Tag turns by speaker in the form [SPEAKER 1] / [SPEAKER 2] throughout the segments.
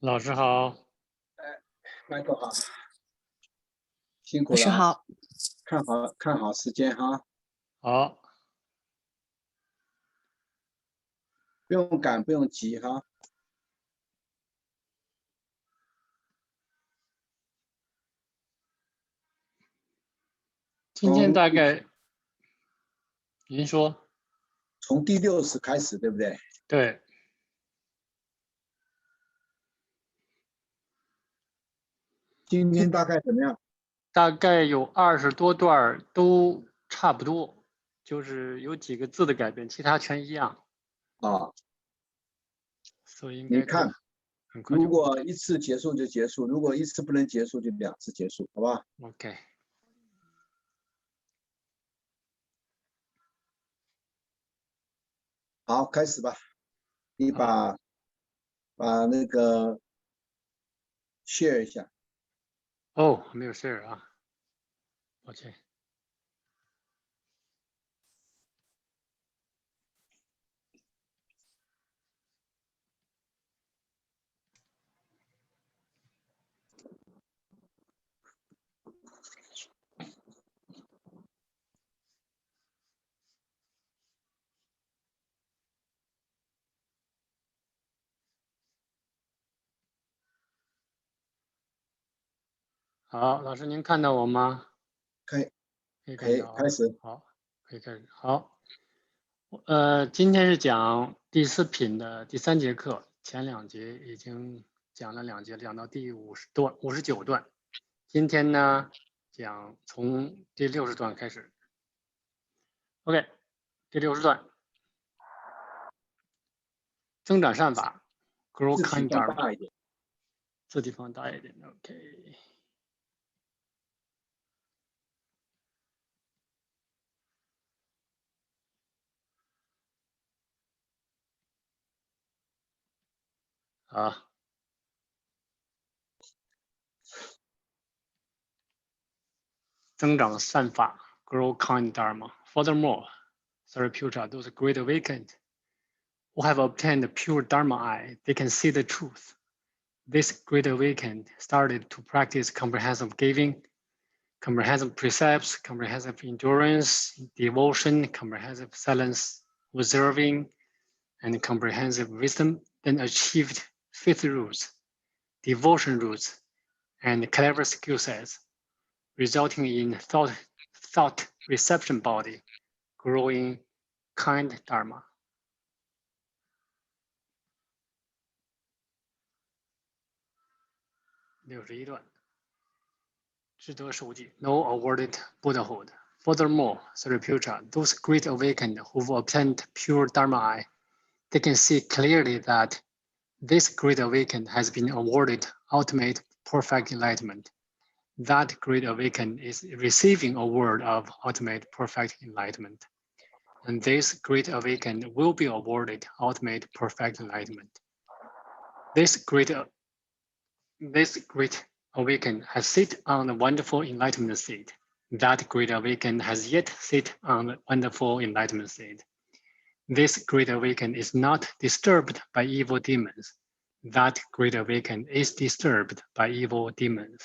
[SPEAKER 1] 老师好。
[SPEAKER 2] Michael 好，辛苦了。
[SPEAKER 3] 老师好，
[SPEAKER 2] 看好时间哈。
[SPEAKER 1] 好，
[SPEAKER 2] 不用赶，不用急哈。
[SPEAKER 1] 今天大概您说
[SPEAKER 2] 从第60开始，对不对？
[SPEAKER 1] 对。
[SPEAKER 2] 今天大概怎么样？
[SPEAKER 1] 大概有20多段都差不多，就是有几个字的改变，其他全一样。
[SPEAKER 2] 啊，
[SPEAKER 1] 所以应该
[SPEAKER 2] 你看，
[SPEAKER 1] 很快就。
[SPEAKER 2] 如果一次结束就结束，如果一次不能结束就2次结束，好吧
[SPEAKER 1] OK。
[SPEAKER 2] 好，开始吧。你把那个 share 一下。
[SPEAKER 1] 哦，没有 share 啊，抱歉。好，老师您看到我吗？可以看到啊。
[SPEAKER 2] 开始。
[SPEAKER 1] 好，可以开始。好，今天是讲第4品的第3节课，前2节已经讲了2节，讲到第59段。今天呢，讲从第60段开始。OK， 第60段，增长善法 ，grow kind dharma。字体放大一点 ，OK。好。增长善法 grow kind dharma. Furthermore, Sariputta, those great awakened who have obtained pure dharma eye, they can see the truth. This great awakened started to practice comprehensive giving, comprehensive precepts, comprehensive endurance, devotion, comprehensive silence, observing, and comprehensive wisdom, then achieved faith roots, devotion roots, and clever skill sets, resulting in thought reception body, growing kind dharma. No awarded Buddhahood. Furthermore, Sariputta, those great awakened who've obtained pure dharma eye, they can see clearly that this great awakened has been awarded ultimate perfect enlightenment. That great awakened is receiving a word of ultimate perfect enlightenment. And this great awakened will be awarded ultimate perfect enlightenment. This great awakened has sit on the wonderful enlightenment seat. That great awakened has yet sit on the wonderful enlightenment seat. This great awakened is not disturbed by evil demons. That great awakened is disturbed by evil demons.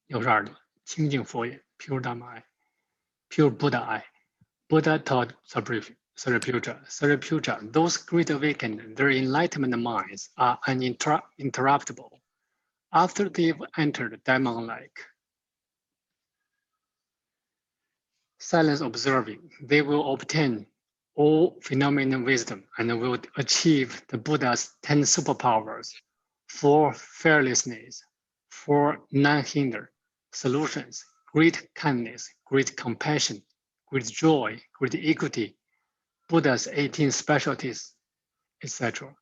[SPEAKER 1] 62段，清净佛言 ，pure Dharma eye, pure Buddha eye. Buddha taught Sariputta, those great awakened, their enlightenment minds are uninterruptible. After they've entered demon-like silence observing, they will obtain all phenomenal wisdom and will achieve the Buddha's 10 superpowers for fearlessness, for non-hinder, solutions, great kindness, great compassion, great joy, great equity, Buddha's 18 specialties, etc.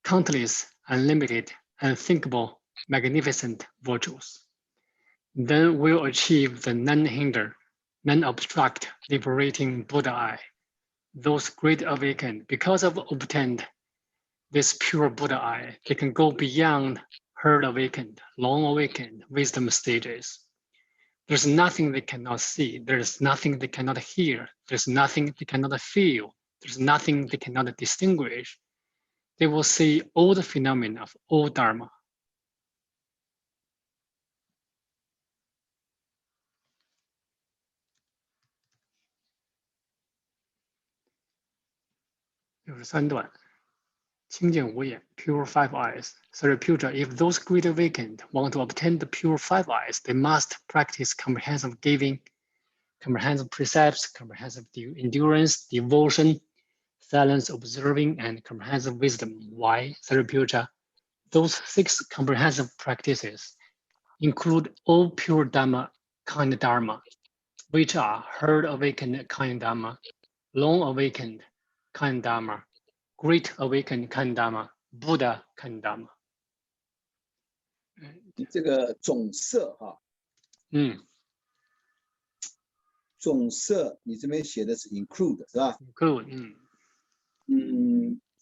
[SPEAKER 1] Countless, unlimited, unthinkable, magnificent virtues. Then we'll achieve the non-hinder, non-obstruct, liberating Buddha eye. Those great awakened, because of obtained this pure Buddha eye, they can go beyond herd awakened, long awakened wisdom stages. There's nothing they cannot see. There's nothing they cannot hear. There's nothing they cannot feel. There's nothing they cannot distinguish. They will see all the phenomena of all Dharma. Pure five eyes. Sariputta, if those great awakened want to obtain the pure five eyes, they must practice comprehensive giving, comprehensive precepts, comprehensive endurance, devotion, silence, observing, and comprehensive wisdom. Why, Sariputta? Those 6 comprehensive practices include all pure Dharma, kind Dharma, which are heard awakened kind Dharma, long awakened kind Dharma, great awakened kind Dharma, Buddha kind Dharma.
[SPEAKER 2] 这个总色哈，总色你这边写的是 include 是吧
[SPEAKER 1] ？include，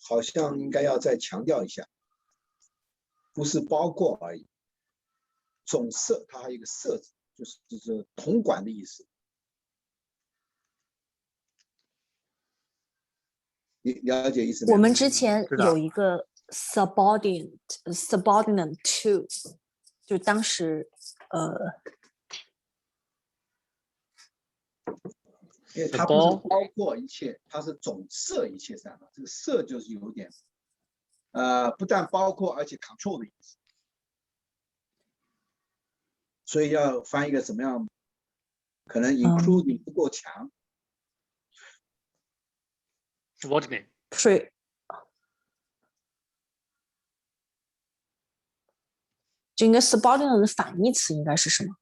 [SPEAKER 2] 好像应该要再强调一下，不是包括而已。总色它还有一个色字，就是统管的意思。你了解意思没有？
[SPEAKER 3] 我们之前有一个 subordinate to， 就当时
[SPEAKER 2] 因为它不是包括一切，它是总摄一切善法。这个摄就是有点，不但包括，而且 control 的意思。所以要翻译个怎么样？可能 including 不够强。
[SPEAKER 1] subordinate。
[SPEAKER 3] 就应该 subordinate 的反义词应该是什么？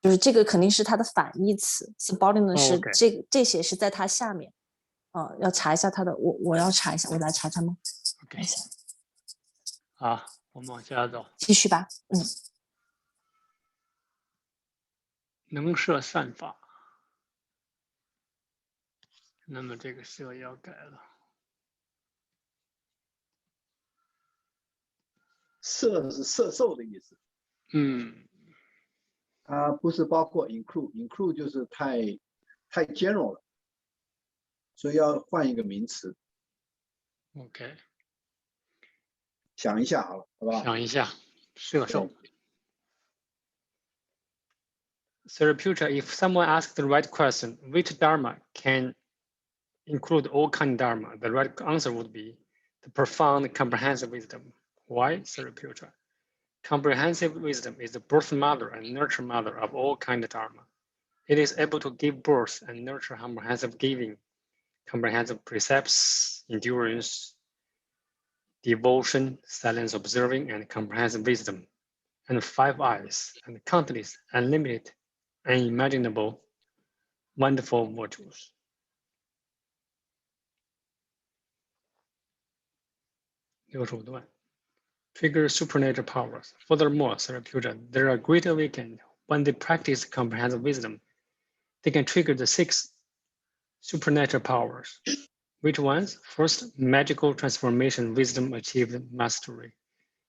[SPEAKER 3] 就是这个肯定是它的反义词 ，subordinate 是这些是在它下面。要查一下它的，我要查一下，我来查查吗
[SPEAKER 1] ？OK。好，我们往下走。
[SPEAKER 3] 继续吧，
[SPEAKER 1] 能摄善法，那么这个摄要改了。
[SPEAKER 2] 摄是摄受的意思。它不是包括 include 就是太 general 了，所以要换一个名词。
[SPEAKER 1] OK。
[SPEAKER 2] 想一下好了，好不好？
[SPEAKER 1] 想一下，摄受。Sariputta, if someone asks the right question, which Dharma can include all kind of Dharma? The right answer would be the profound comprehensive wisdom. Why, Sariputta? Comprehensive wisdom is the birth mother and nurture mother of all kind of Dharma. It is able to give birth and nurture comprehensive giving, comprehensive precepts, endurance, devotion, silence observing, and comprehensive wisdom, and 5 eyes, and countless, unlimited, unimaginable, wonderful virtues. Trigger supernatural powers. Furthermore, Sariputta, there are great awakened when they practice comprehensive wisdom. They can trigger the 6 supernatural powers. Which ones? First, magical transformation wisdom achieved mastery.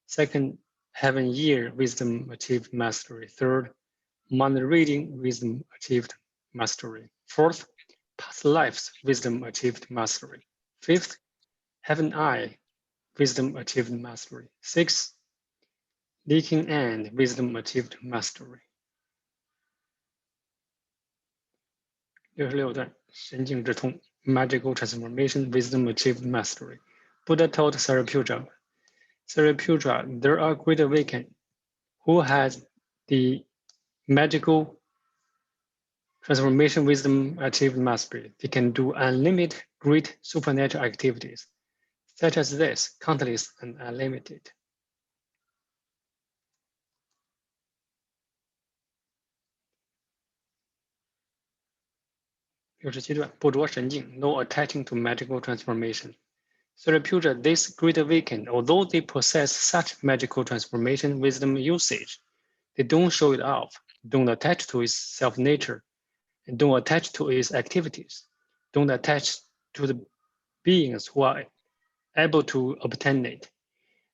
[SPEAKER 1] Second, heaven year wisdom achieved mastery. Third, mind reading wisdom achieved mastery. Fourth, past lives wisdom achieved mastery. Fifth, heaven eye wisdom achieved mastery. Sixth, leaking end wisdom achieved mastery. 66段神境之通 magical transformation wisdom achieved mastery. Buddha told Sariputta, there are great awakened who has the magical transformation wisdom achieved mastery. They can do unlimited great supernatural activities, such as this, countless and unlimited. 67段不着神境 no attaching to magical transformation. Sariputta, this great awakened, although they possess such magical transformation wisdom usage, they don't show it off, don't attach to its self-nature, and don't attach to its activities, don't attach to the beings who are able to obtain it,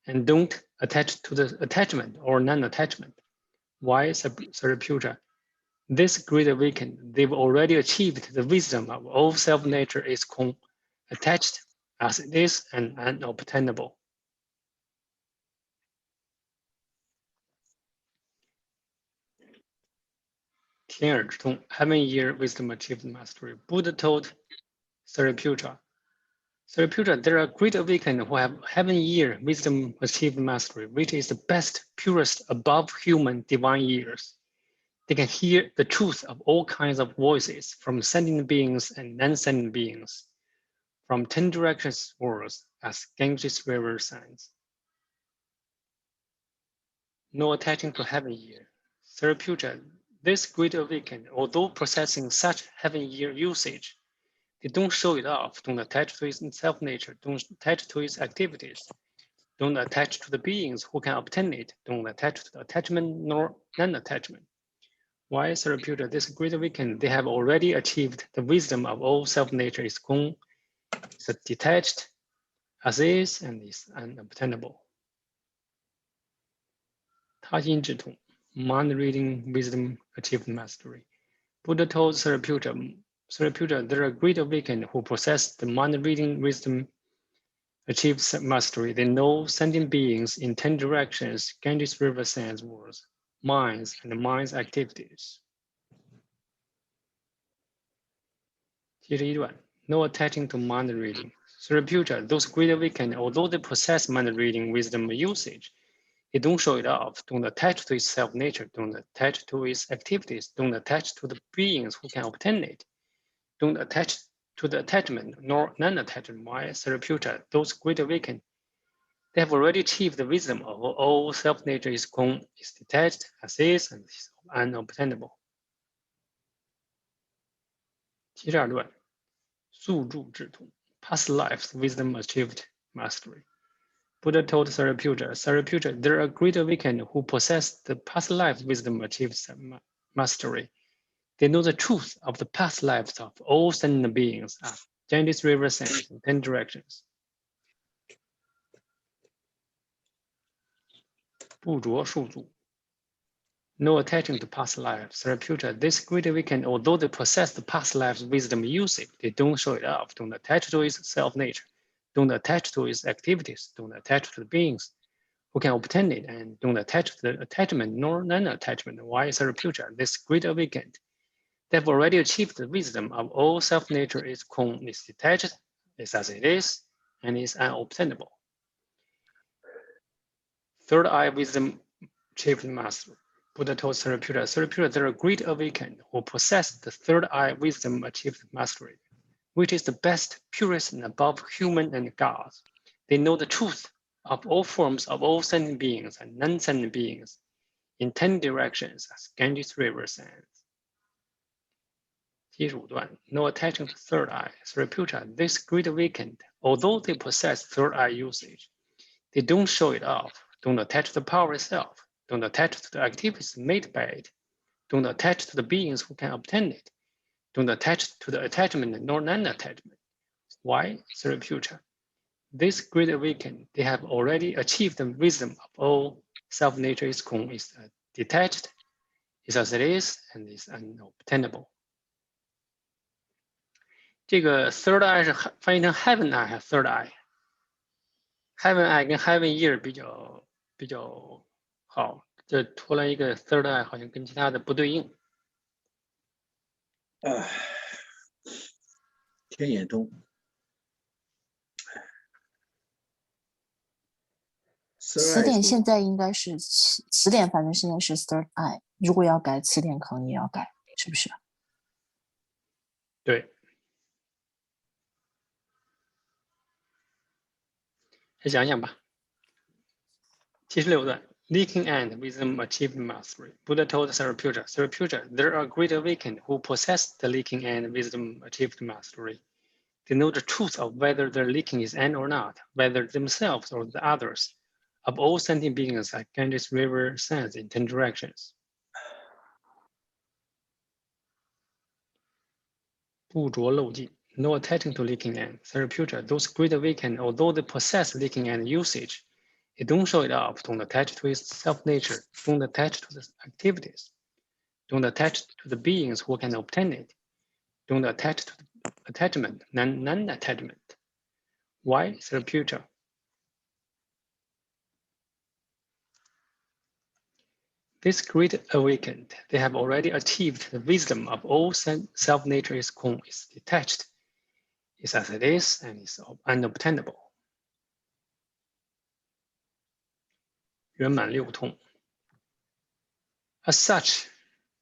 [SPEAKER 1] and don't attach to the attachment or non-attachment. Why, Sariputta? This great awakened, they've already achieved the wisdom of all self-nature is Kong, attached as it is and unobtainable. Heaven year wisdom achieved mastery. Buddha told Sariputta, there are great awakened who have heaven year wisdom achieved mastery, which is the best, purest, above human divine years. They can hear the truth of all kinds of voices from sentient beings and non-sentient beings, from 10 directions worlds as Ganges River sands. No attaching to heaven year. Sariputta, this great awakened, although possessing such heaven year usage, they don't show it off, don't attach to its self-nature, don't attach to its activities, don't attach to the beings who can obtain it, don't attach to the attachment nor non-attachment. Why, Sariputta, this great awakened, they have already achieved the wisdom of all self-nature is gone, is detached, as is, and is unobtainable. 他心智通 mind-reading wisdom achieved mastery. Buddha told Sariputta, there are great awakened who possess the mind-reading wisdom achieved mastery. They know sentient beings in 10 directions, Ganges River sands worlds, minds, and the mind's activities. 71段 No attaching to mind reading. Sariputta, those great awakened, although they possess mind reading wisdom usage, they don't show it off, don't attach to its self-nature, don't attach to its activities, don't attach to the beings who can obtain it, don't attach to the attachment nor non-attachment. Why, Sariputta, those great awakened, they have already achieved the wisdom of all self-nature is gone, is detached, as is, and is unobtainable. 72段 宿住智通 past lives wisdom achieved mastery. Buddha told Sariputta, there are great awakened who possess the past life wisdom achieved mastery. They know the truth of the past lives of all sentient beings as Ganges River sands in 10 directions. 不着数住 No attaching to past lives. Sariputta, this great awakened, although they possess the past lives wisdom usage, they don't show it off, don't attach to its self-nature, don't attach to its activities, don't attach to the beings who can obtain it, and don't attach to the attachment nor non-attachment. Why, Sariputta, this great awakened, they have already achieved the wisdom of all self-nature is gone, is detached, is as it is, and is unobtainable. Third eye wisdom achieved mastery. Buddha told Sariputta, there are great awakened who possess the third eye wisdom achieved mastery, which is the best, purest, and above human and gods. They know the truth of all forms of all sentient beings and non-sentient beings in 10 directions as Ganges River sands. 75段 No attaching to third eye. Sariputta, this great awakened, although they possess third eye usage, they don't show it off, don't attach to the power itself, don't attach to the activities made by it, don't attach to the beings who can obtain it, don't attach to the attachment nor non-attachment. Why, Sariputta? This great awakened, they have already achieved the wisdom of all self-nature is gone, is detached, is as it is, and is unobtainable. 这个 third eye 是翻译成 heaven eye 还是 third eye？heaven eye 跟 heaven ear 比较好，这出来一个 third eye 好像跟其他的不对应。
[SPEAKER 2] 天眼通。
[SPEAKER 3] 词典现在应该是词典，反正现在是 third eye。如果要改词典，可能也要改，是不是？
[SPEAKER 1] 对。再想想吧。76段 Leaking end wisdom achieved mastery. Buddha told Sariputta, there are great awakened who possess the leaking end wisdom achieved mastery. They know the truth of whether their leaking is end or not, whether themselves or the others, of all sentient beings like Ganges River sands in 10 directions. 不着漏尽 No attaching to leaking end. Sariputta, those great awakened, although they possess leaking end usage, they don't show it off, don't attach to its self-nature, don't attach to the activities, don't attach to the beings who can obtain it, don't attach to the attachment, non-attachment. Why Sariputta? This great awakened, they have already achieved the wisdom of all self-nature is Kung, is detached, is as it is, and is unobtainable. 圆满六通. As such,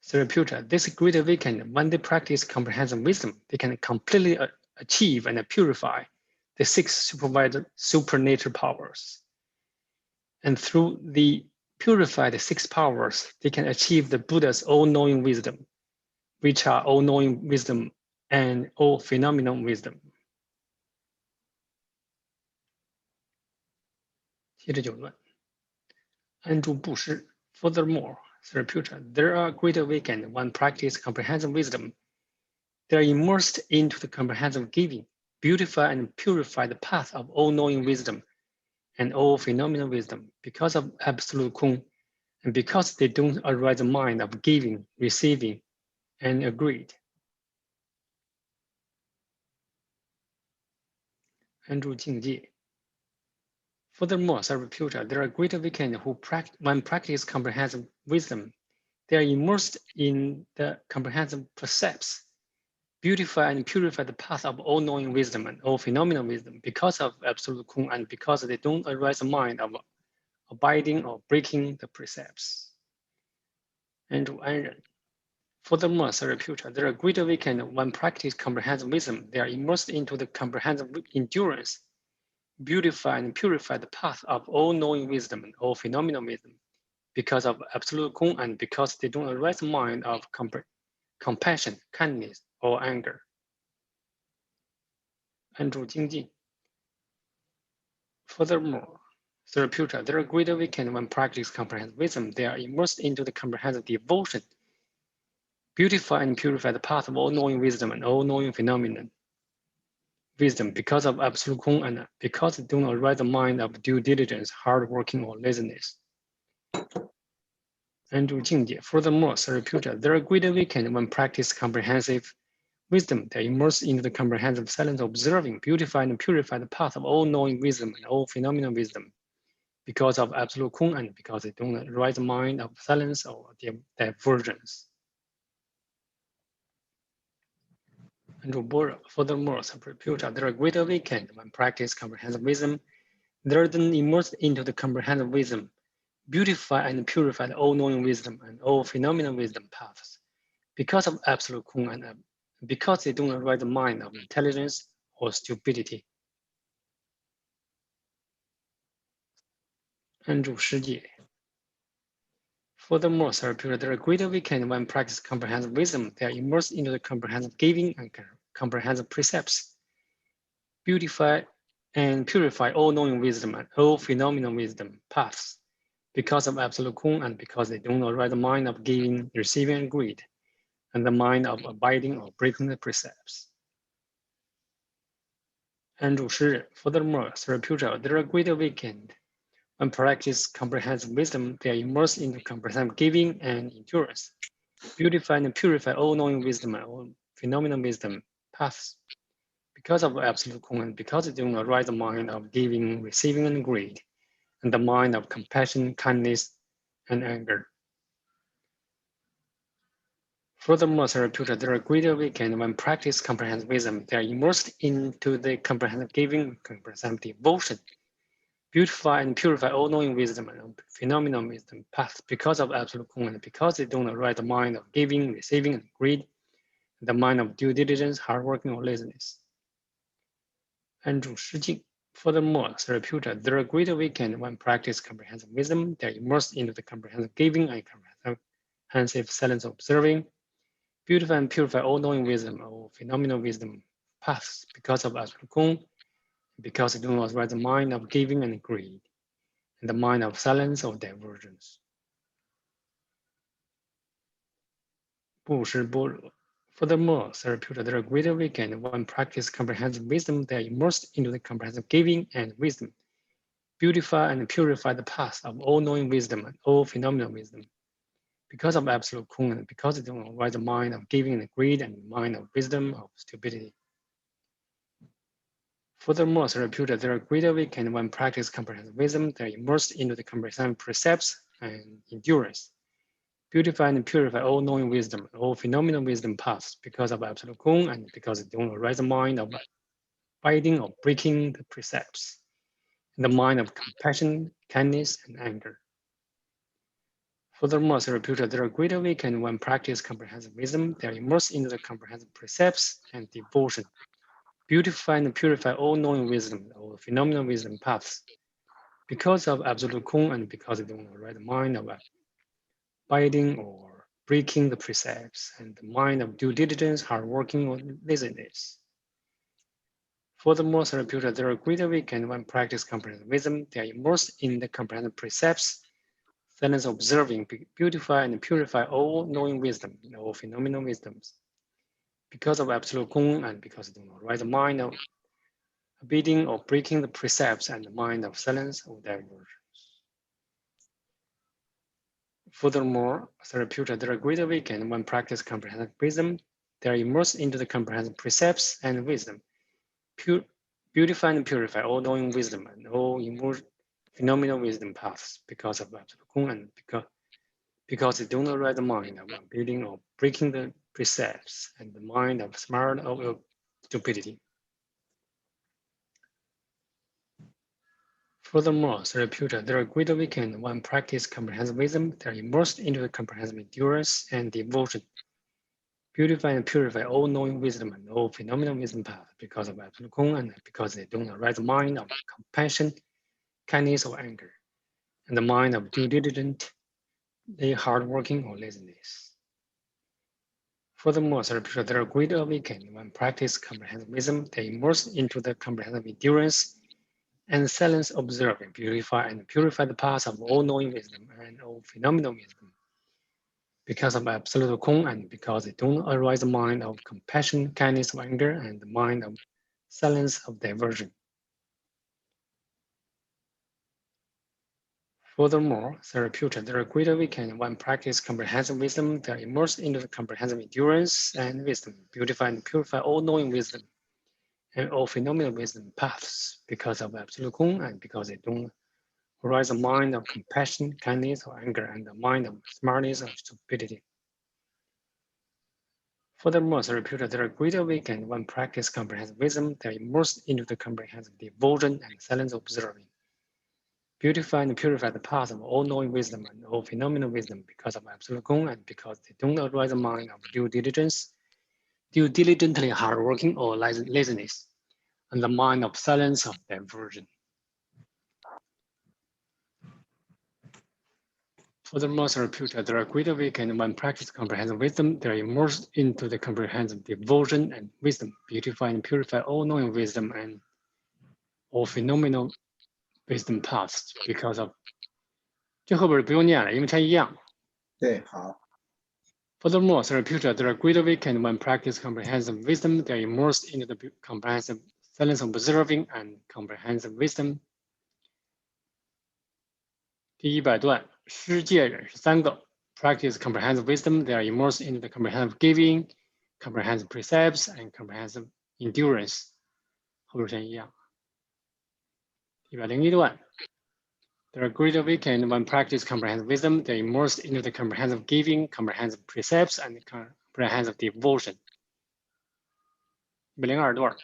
[SPEAKER 1] Sariputta, this great awakened, when they practice comprehensive wisdom, they can completely achieve and purify the 6 supernature powers. And through the purified 6 powers, they can achieve the Buddha's all-knowing wisdom, which are all-knowing wisdom and all-phenomenal wisdom. 接着就论，安住布施。Furthermore, Sariputta, there are great awakened when practice comprehensive wisdom. They are immersed into the comprehensive giving, beautify and purify the path of all-knowing wisdom and all phenomenal wisdom because of absolute Kung, and because they don't arise the mind of giving, receiving, and agreed. 安住境界。Furthermore, Sariputta, there are great awakened who when practice comprehensive wisdom, they are immersed in the comprehensive precepts, beautify and purify the path of all-knowing wisdom and all phenomenal wisdom because of absolute Kung, and because they don't arise the mind of abiding or breaking the precepts. 安住安忍。Furthermore, Sariputta, there are great awakened when practice comprehensive wisdom, they are immersed into the comprehensive endurance, beautify and purify the path of all-knowing wisdom and all phenomenal wisdom because of absolute Kung, and because they don't arise the mind of compassion, kindness, or anger. 安住精进。Furthermore, Sariputta, there are great awakened when practice comprehensive wisdom, they are immersed into the comprehensive devotion, beautify and purify the path of all-knowing wisdom and all-knowing phenomenon wisdom because of absolute Kung, and because they don't arise the mind of due diligence, hard working, or laziness. 安住境界。Furthermore, Sariputta, there are great awakened when practice comprehensive wisdom, they are immersed into the comprehensive silence, observing, beautify and purify the path of all-knowing wisdom and all phenomenal wisdom because of absolute Kung, and because they don't arise the mind of silence or divergence. 安住般若。Furthermore, Sariputta, there are great awakened when practice comprehensive wisdom, they are then immersed into the comprehensive wisdom, beautify and purify the all-knowing wisdom and all phenomenal wisdom paths because of absolute Kung, and because they don't arise the mind of intelligence or stupidity. 安住世界。Furthermore, Sariputta, there are great awakened when practice comprehensive wisdom, they are immersed into the comprehensive giving and comprehensive precepts, beautify and purify all-knowing wisdom and all phenomenal wisdom paths because of absolute Kung, and because they don't arise the mind of giving, receiving, and greed, and the mind of abiding or breaking the precepts. 安住诗人。Furthermore, Sariputta, there are great awakened when practice comprehensive wisdom, they are immersed into comprehensive giving and endurance, beautify and purify all-knowing wisdom and all phenomenal wisdom paths because of absolute Kung, and because they don't arise the mind of giving, receiving, and greed, and the mind of compassion, kindness, and anger. Furthermore, Sariputta, there are great awakened when practice comprehensive wisdom, they are immersed into the comprehensive giving, comprehensive devotion, beautify and purify all-knowing wisdom and phenomenal wisdom paths because of absolute Kung, and because they don't arise the mind of giving, receiving, and greed, and the mind of due diligence, hard working, or laziness. 安住世境。Furthermore, Sariputta, there are great awakened when practice comprehensive wisdom, they are immersed into the comprehensive giving and comprehensive silence observing, beautify and purify all-knowing wisdom or phenomenal wisdom paths because of absolute Kung, because they do not arise the mind of giving and greed, and the mind of silence or divergence. 布施般若。Furthermore, Sariputta, there are great awakened when practice comprehensive wisdom, they are immersed into the comprehensive giving and wisdom, beautify and purify the path of all-knowing wisdom and all phenomenal wisdom because of absolute Kung, and because they do not arise the mind of giving and greed, and the mind of wisdom of stupidity. Furthermore, it's reputed there are greater weekend when practice comprehensive wisdom, they're immersed into the comprehensive precepts and endurance. Beautify and purify all knowing wisdom, all phenomenal wisdom paths, because of absolute Kung and because they don't arise the mind of biting or breaking the precepts, and the mind of compassion, kindness, and anger. Furthermore, it's reputed there are greater weekend when practice comprehensive wisdom, they are immersed into the comprehensive precepts and devotion. Beautify and purify all knowing wisdom, all phenomenal wisdom paths, because of absolute Kung and because they don't arise the mind of biting or breaking the precepts, and the mind of due diligence, hard working, or laziness. Furthermore, reputed there are greater weekend when practice comprehensive wisdom, they are immersed in the comprehensive precepts, silence observing, beautify and purify all knowing wisdom, all phenomenal wisdoms, because of absolute Kung and because they do not arise the mind of beating or breaking the precepts and the mind of silence or diversions. Furthermore, reputed there are greater weekend when practice comprehensive wisdom, they are immersed into the comprehensive precepts and wisdom, beautify and purify all knowing wisdom and all phenomenal wisdom paths, because of absolute Kung and because they do not arise the mind of beating or breaking the precepts and the mind of smart or stupidity. Furthermore, reputed there are greater weekend when practice comprehensive wisdom, they are immersed into the comprehensive endurance and devotion. Beautify and purify all knowing wisdom and all phenomenal wisdom path, because of absolute Kung and because they don't arise the mind of compassion, kindness, or anger, and the mind of due diligence, hardworking, or laziness. Furthermore, reputed there are greater weekend when practice comprehensive wisdom, they immerse into the comprehensive endurance and silence observing, purify and purify the paths of all knowing wisdom and all phenomenal wisdom, because of absolute Kung and because they don't arise the mind of compassion, kindness, or anger, and the mind of silence of diversion. Furthermore, reputed there are greater weekend when practice comprehensive wisdom, they are immersed into the comprehensive endurance and wisdom, beautify and purify all knowing wisdom and all phenomenal wisdom paths, because of absolute Kung and because they don't arise the mind of compassion, kindness, or anger, and the mind of smartness or stupidity. Furthermore, reputed there are greater weekend when practice comprehensive wisdom, they are immersed into the comprehensive devotion and silence observing. Beautify and purify the path of all knowing wisdom and all phenomenal wisdom, because of absolute Kung and because they don't arise the mind of due diligence, due diligently hardworking, or laziness, and the mind of silence of diversion. Furthermore, reputed there are greater weekend when practice comprehensive wisdom, they are immersed into the comprehensive devotion and wisdom, beautify and purify all knowing wisdom and all phenomenal wisdom paths, because of 这后边不用念了，因为它一样。
[SPEAKER 2] 对，好。
[SPEAKER 1] Furthermore, reputed there are greater weekend when practice comprehensive wisdom, they are immersed into the comprehensive silence observing and comprehensive wisdom. 第100段，施戒忍是3个。Practice comprehensive wisdom, they are immersed into the comprehensive giving, comprehensive precepts, and comprehensive endurance. 后边全一样。101段。There are greater weekend when practice comprehensive wisdom, they are immersed into the comprehensive giving, comprehensive precepts, and comprehensive devotion. 102段。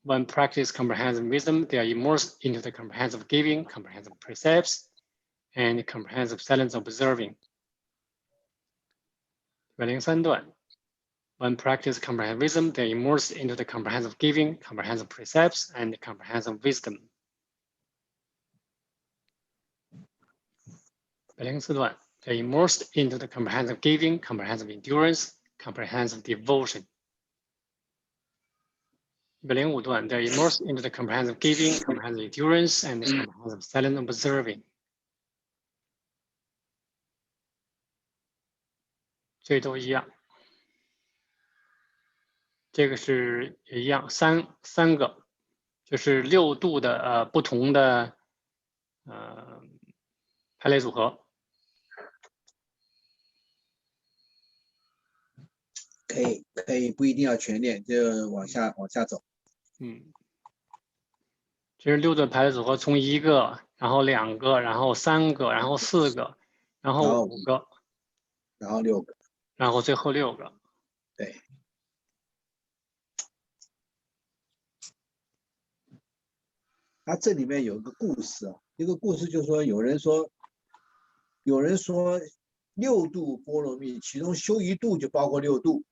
[SPEAKER 1] When practice comprehensive wisdom, they are immersed into the comprehensive giving, comprehensive precepts, and comprehensive silence observing. 103段。When practice comprehensive wisdom, they are immersed into the comprehensive giving, comprehensive precepts, and comprehensive wisdom. 104段。They are immersed into the comprehensive giving, comprehensive endurance, comprehensive devotion. 105段。They are immersed into the comprehensive giving, comprehensive endurance, and comprehensive silent observing. 这都一样。这个是也一样，三个，就是6度的不同的排列组合。
[SPEAKER 2] 可以，不一定要全练，就往下走。
[SPEAKER 1] 这是6对排列组合，从1个，然后2个，然后3个，然后4个，然后5个，
[SPEAKER 2] 然后6个，
[SPEAKER 1] 然后最后6个。
[SPEAKER 2] 对。它这里面有一个故事啊，一个故事就是说，有人说6度波罗蜜，其中修1度就包括6度。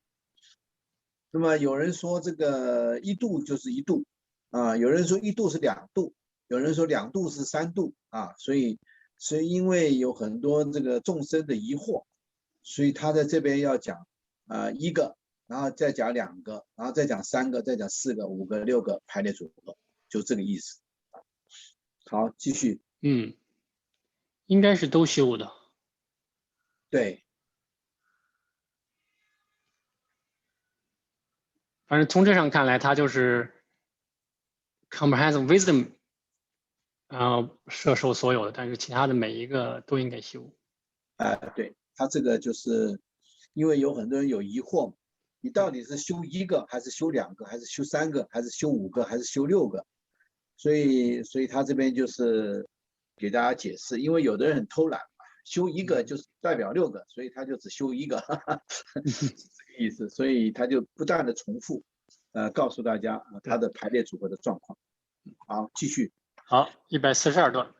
[SPEAKER 2] 那么有人说这个1度就是1度啊，有人说1度是2度，有人说2度是3度啊，所以因为有很多这个众生的疑惑，所以他在这边要讲1个，然后再讲2个，然后再讲3个，再讲4个、5个、6个排列组合，就这个意思。好，继续。
[SPEAKER 1] 应该是都修的。
[SPEAKER 2] 对。
[SPEAKER 1] 反正从这上看来，它就是 comprehensive wisdom 摄受所有的，但是其他的每一个都应该修。
[SPEAKER 2] 对，他这个就是因为有很多人有疑惑，你到底是修1个，还是修2个，还是修3个，还是修5个，还是修6个？所以他这边就是给大家解释，因为有的人很偷懒嘛，修1个就是代表6个，所以他就只修1个，是这个意思。所以他就不断的重复，告诉大家他的排列组合的状况。好，继续。
[SPEAKER 1] 好，142段。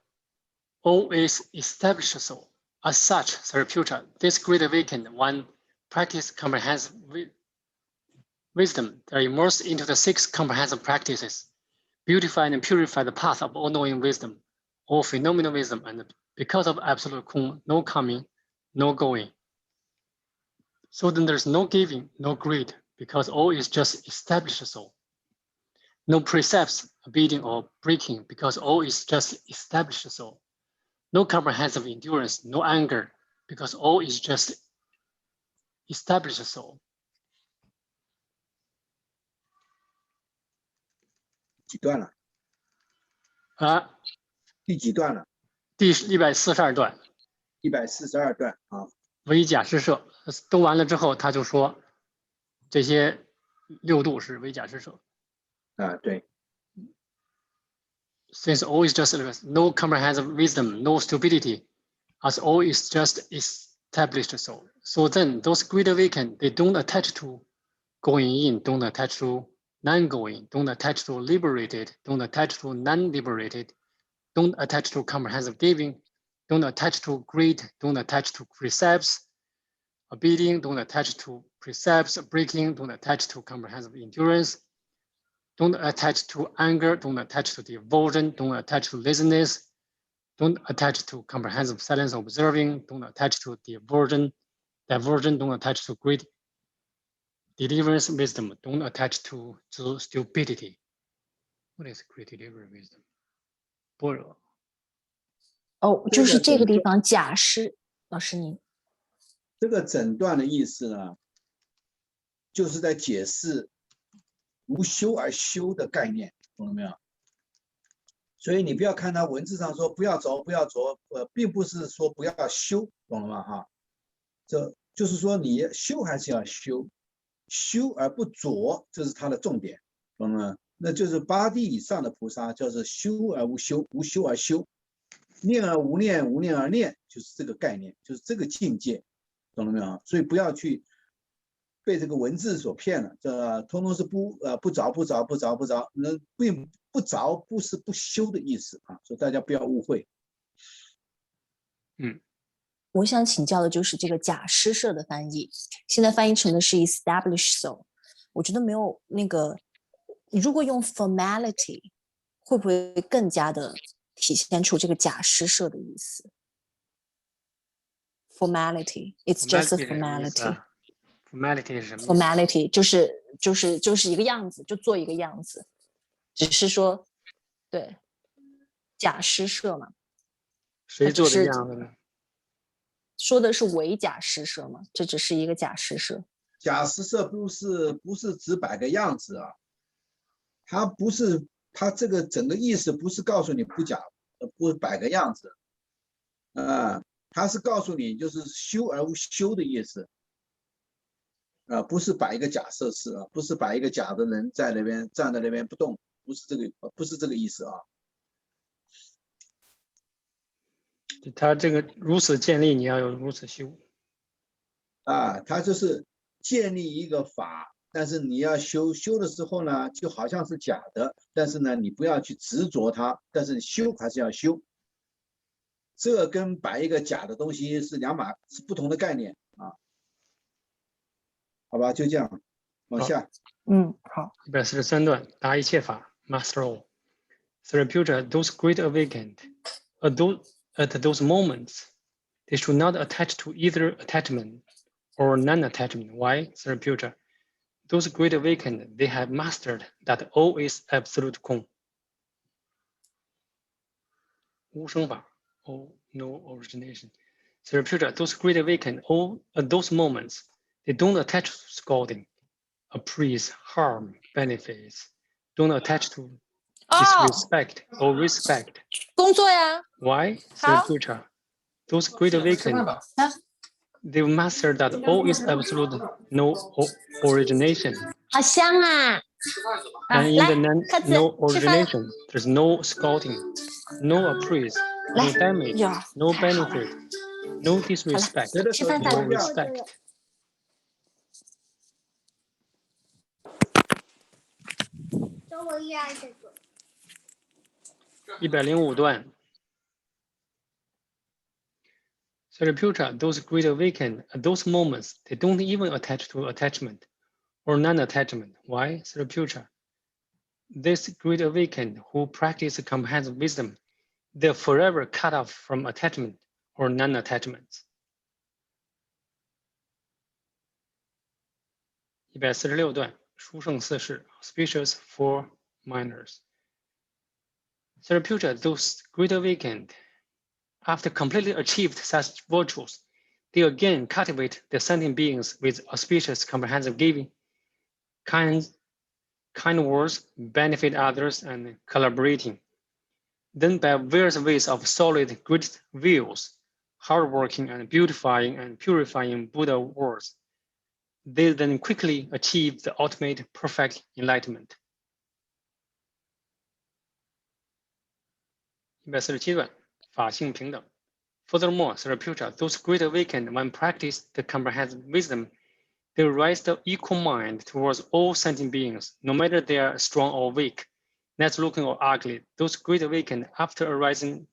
[SPEAKER 1] All is established soul. As such, Sariputta, this great awakened one practice comprehensive wisdom that immersed into the 6 comprehensive practices, beautify and purify the path of all-knowing wisdom, all phenomenal wisdom, and because of absolute Kung, no coming, no going. So then there's no giving, no greed, because all is just established soul. No precepts, obedient or breaking, because all is just established soul. No comprehensive endurance, no anger, because all is just established soul.
[SPEAKER 2] 几段了？第几段了？
[SPEAKER 1] 第142段。
[SPEAKER 2] 142段啊。
[SPEAKER 1] 唯假施设，都完了之后，他就说这些6度是唯假施设。
[SPEAKER 2] 对。
[SPEAKER 1] Since all is just no comprehensive wisdom, no stupidity, as all is just established soul. So then those great awakened, they don't attach to going in, don't attach to non-going, don't attach to liberated, don't attach to non-liberated, don't attach to comprehensive giving, don't attach to greed, don't attach to precepts, obedient, don't attach to precepts, breaking, don't attach to comprehensive endurance, don't attach to anger, don't attach to devotion, don't attach to laziness, don't attach to comprehensive silence observing, don't attach to diversion, don't attach to greed, deliverance wisdom, don't attach to stupidity. What is great deliverance wisdom? 般若。
[SPEAKER 3] 就是这个地方假施，老师您。
[SPEAKER 2] 这个整段的意思呢，就是在解释无修而修的概念，懂了没有？所以你不要看他文字上说不要着，不要着，并不是说不要修，懂了吗？哈，这就是说你修还是要修，修而不着，这是它的重点，懂了吗？那就是8地以上的菩萨，叫做修而无修，无修而修，念而无念，无念而念，就是这个概念，就是这个境界，懂了没有？所以不要去被这个文字所骗了，这通通是不着，那并不着不是不修的意思啊，所以大家不要误会。
[SPEAKER 3] 我想请教的就是这个假施设的翻译，现在翻译成的是 establish soul， 我觉得没有那个，如果用 formality， 会不会更加的体现出这个假施设的意思 ？Formality, it's just a formality.
[SPEAKER 1] Formality 是什么
[SPEAKER 3] ？Formality 就是一个样子，就做一个样子，只是说，对，假施设嘛。
[SPEAKER 1] 谁做的样子呢？
[SPEAKER 3] 说的是伪假施设嘛？这只是一个假施设。
[SPEAKER 2] 假施设不是只摆个样子啊，它不是，它这个整个意思不是告诉你不摆个样子，它是告诉你就是修而无修的意思。不是摆一个假设式啊，不是摆一个假的人在那边站在那边不动，不是这个意思啊。
[SPEAKER 1] 他这个如此建立，你要有如此修。
[SPEAKER 2] 啊，他就是建立一个法，但是你要修的时候呢，就好像是假的，但是呢，你不要去执着它，但是修还是要修。这跟摆一个假的东西是是不同的概念啊。好吧，就这样，往下。
[SPEAKER 3] 好。
[SPEAKER 1] 143段，达一切法 ，Master all. Therapeutics, those great awakened, at those moments, they should not attach to either attachment or non-attachment. Why? Therapeutics, those great awakened, they have mastered that all is absolute 空。无生法 all no origination. Therapeutics, those great awakened, all at those moments, they don't attach to scolding, appraise, harm, benefits, don't attach to disrespect or respect.
[SPEAKER 3] 工作呀。
[SPEAKER 1] Why?
[SPEAKER 3] 好。
[SPEAKER 1] Therapeutics, those great awakened, they master that all is absolute, no origination.
[SPEAKER 3] 好香啊！
[SPEAKER 1] And in the
[SPEAKER 3] 来，
[SPEAKER 1] no
[SPEAKER 3] 吃饭。
[SPEAKER 1] origination, there's no scolding, no appraise, no
[SPEAKER 3] 来，
[SPEAKER 1] damage,
[SPEAKER 3] 哟，
[SPEAKER 1] no
[SPEAKER 3] 太好了。
[SPEAKER 1] benefit, no disrespect,
[SPEAKER 2] 谁的手
[SPEAKER 3] 吃饭
[SPEAKER 1] no
[SPEAKER 3] 饭
[SPEAKER 1] respect. 105段。Therapeutics, those great awakened, at those moments, they don't even attach to attachment or non-attachment. Why? Therapeutics, this great awakened who practice comprehensive wisdom, they're forever cut off from attachment or non-attachments. 146段，殊胜四事 ，auspicious for minors. Therapeutics, those great awakened, after completely achieved such virtues, they again cultivate the sentient beings with auspicious comprehensive giving, kind words, benefit others, and collaborating. Then by various ways of solid good views, hardworking and beautifying and purifying Buddha words, they then quickly achieve the ultimate perfect enlightenment. 147段，法性平等。Furthermore, Therapeutics, those great awakened when practice the comprehensive wisdom, they raise the equal mind towards all sentient beings, no matter they are strong or weak, nice looking or ugly. Those great awakened, after arising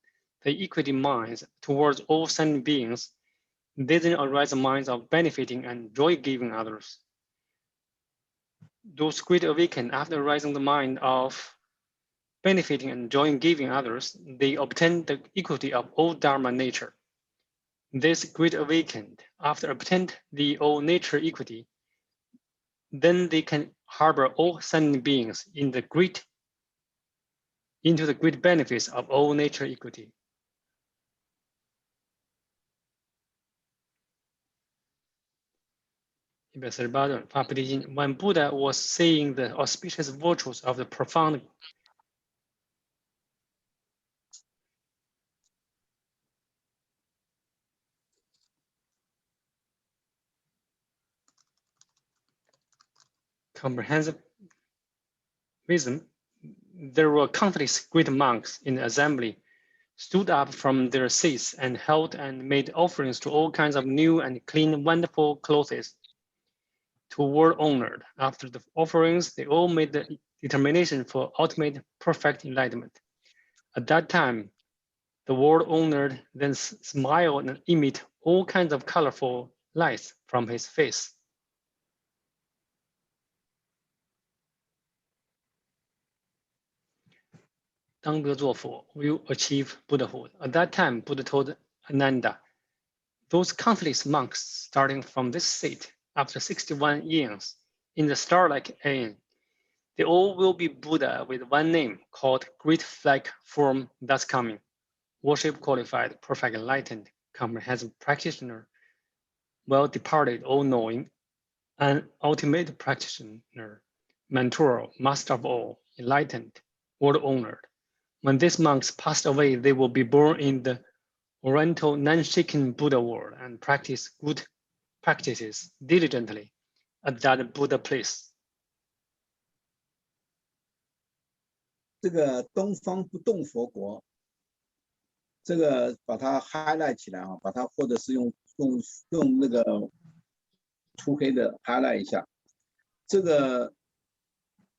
[SPEAKER 1] the equity minds towards all sentient beings, they then arise the minds of benefiting and joy giving others. Those great awakened, after arising the mind of benefiting and joy giving others, they obtain the equity of all Dharma nature. This great awakened, after obtained the all nature equity, then they can harbor all sentient beings into the great benefits of all nature equity. 148段，发菩提心。When Buddha was saying the auspicious virtues of the profound comprehensive wisdom, there were countless great monks in the assembly, stood up from their seats and held and made offerings to all kinds of new and clean, wonderful clothes to world honored. After the offerings, they all made the determination for ultimate perfect enlightenment. At that time, the world honored then smiled and emit all kinds of colorful lights from his face. Will achieve Buddhahood. At that time, Buddha told Ananda, those countless monks starting from this seat after 61 years in the star-like aeon, they all will be Buddha with one name called Great Flag Form thus coming, worship qualified, perfect enlightened, comprehensive practitioner, well departed, all-knowing, an ultimate practitioner, mentor, master of all, enlightened, world honored. When these monks passed away, they will be born in the Oriental non-shaken Buddha world and practice good practices diligently at that Buddha place.
[SPEAKER 2] 这个东方不动佛国，这个把它 highlight 起来啊，把它或者是用那个涂黑的 highlight 一下。这个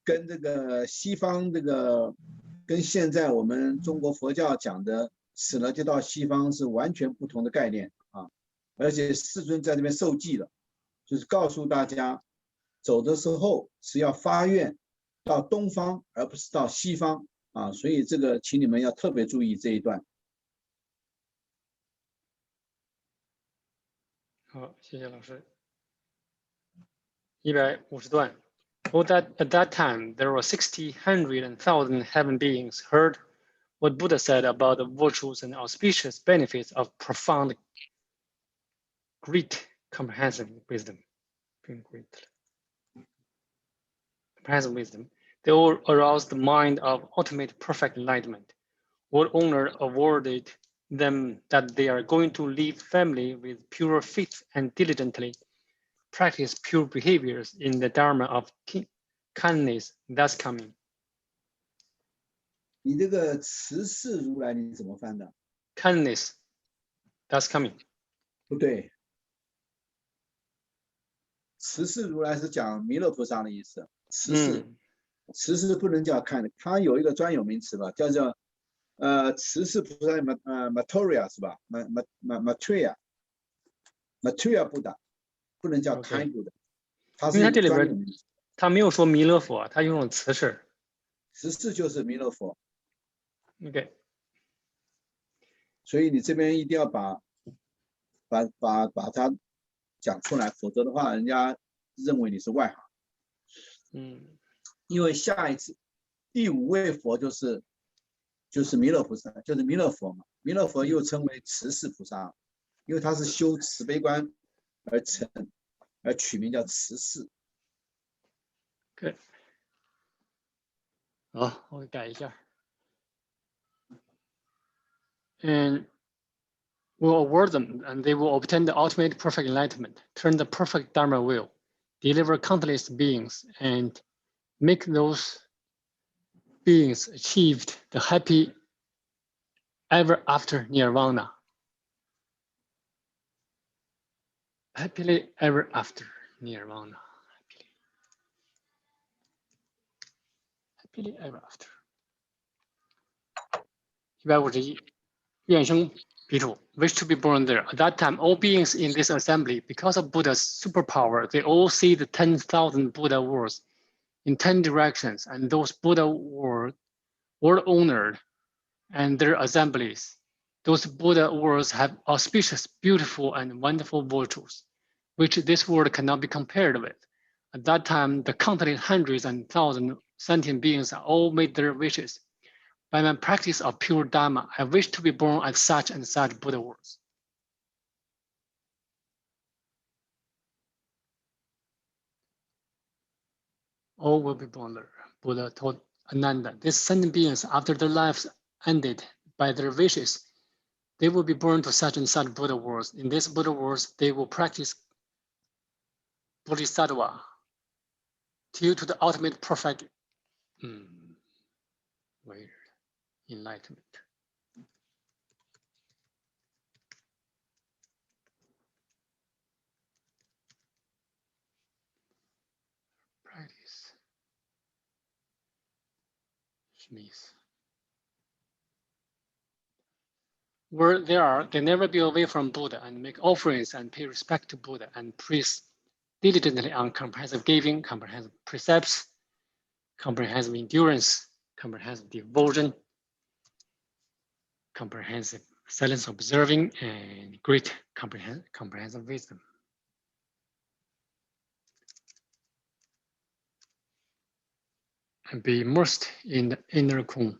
[SPEAKER 2] 跟这个西方这个跟现在我们中国佛教讲的死了就到西方是完全不同的概念啊！而且世尊在这边受记了，就是告诉大家，走的时候是要发愿到东方，而不是到西方啊！所以这个请你们要特别注意这一段。
[SPEAKER 1] 好，谢谢老师。150段。Oh, that at that time there were 60, 100, and 1,000 heaven beings heard what Buddha said about the virtues and auspicious benefits of profound, great, comprehensive wisdom. Comprehensive wisdom. They all aroused the mind of ultimate perfect enlightenment. What owner awarded them that they are going to leave family with pure faith and diligently practice pure behaviors in the Dharma of kindness that's coming.
[SPEAKER 2] 你这个慈氏如来你怎么翻的
[SPEAKER 1] Kindness that's coming.
[SPEAKER 2] 不对，慈氏如来是讲弥勒菩萨的意思。慈氏不能叫看，它有一个专有名词吧，叫做慈氏菩萨Maturya 是吧？Maturya Buddha 不能叫 kind Buddha， 它是专有名词。
[SPEAKER 1] 他没有说弥勒佛，他用了慈氏。
[SPEAKER 2] 慈氏就是弥勒佛。
[SPEAKER 1] OK。
[SPEAKER 2] 所以你这边一定要把它讲出来，否则的话，人家认为你是外行。因为下一次第5位佛就是弥勒菩萨，就是弥勒佛嘛。弥勒佛又称为慈氏菩萨，因为他是修慈悲观而取名叫慈氏。
[SPEAKER 1] 对，好，我改一下。And will award them, and they will obtain the ultimate perfect enlightenment, turn the perfect Dharma wheel, deliver countless beings, and make those beings achieved the happy ever after nirvana. Happily ever after nirvana. Happily ever after. 151. 愿生彼土 wish to be born there. At that time, all beings in this assembly, because of Buddha's superpower, they all see the 10,000 Buddha worlds in 10 directions, and those Buddha world honored and their assemblies. Those Buddha worlds have auspicious, beautiful, and wonderful virtues, which this world cannot be compared with. At that time, the countless hundreds and thousands sentient beings all made their wishes. By my practice of pure Dharma, I wish to be born at such and such Buddha worlds. All will be born there. Buddha told Ananda, these sentient beings, after their lives ended by their wishes, they will be born to such and such Buddha worlds. In these Buddha worlds, they will practice Bodhisattva till to the ultimate perfect enlightenment. Practice. Smith. Where they are, they never be away from Buddha and make offerings and pay respect to Buddha and praise diligently on comprehensive giving, comprehensive precepts, comprehensive endurance, comprehensive devotion, comprehensive silence observing, and great comprehensive wisdom. And be immersed in the inner calm.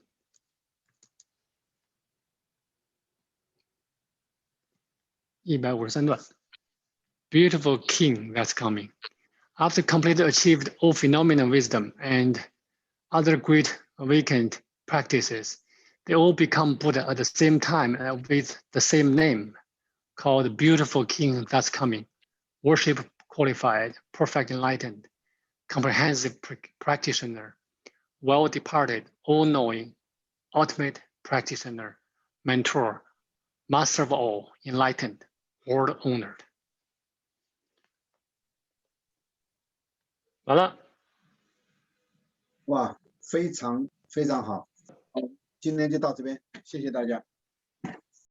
[SPEAKER 1] Beautiful king that's coming. After completely achieved all phenomenal wisdom and other great awakened practices, they all become Buddha at the same time with the same name, called beautiful king that's coming. Worship qualified, perfect enlightened, comprehensive practitioner, well departed, all-knowing, ultimate practitioner, mentor, master of all, enlightened, world honored。好了，
[SPEAKER 2] 哇，非常非常好，今天就到这边，谢谢大家。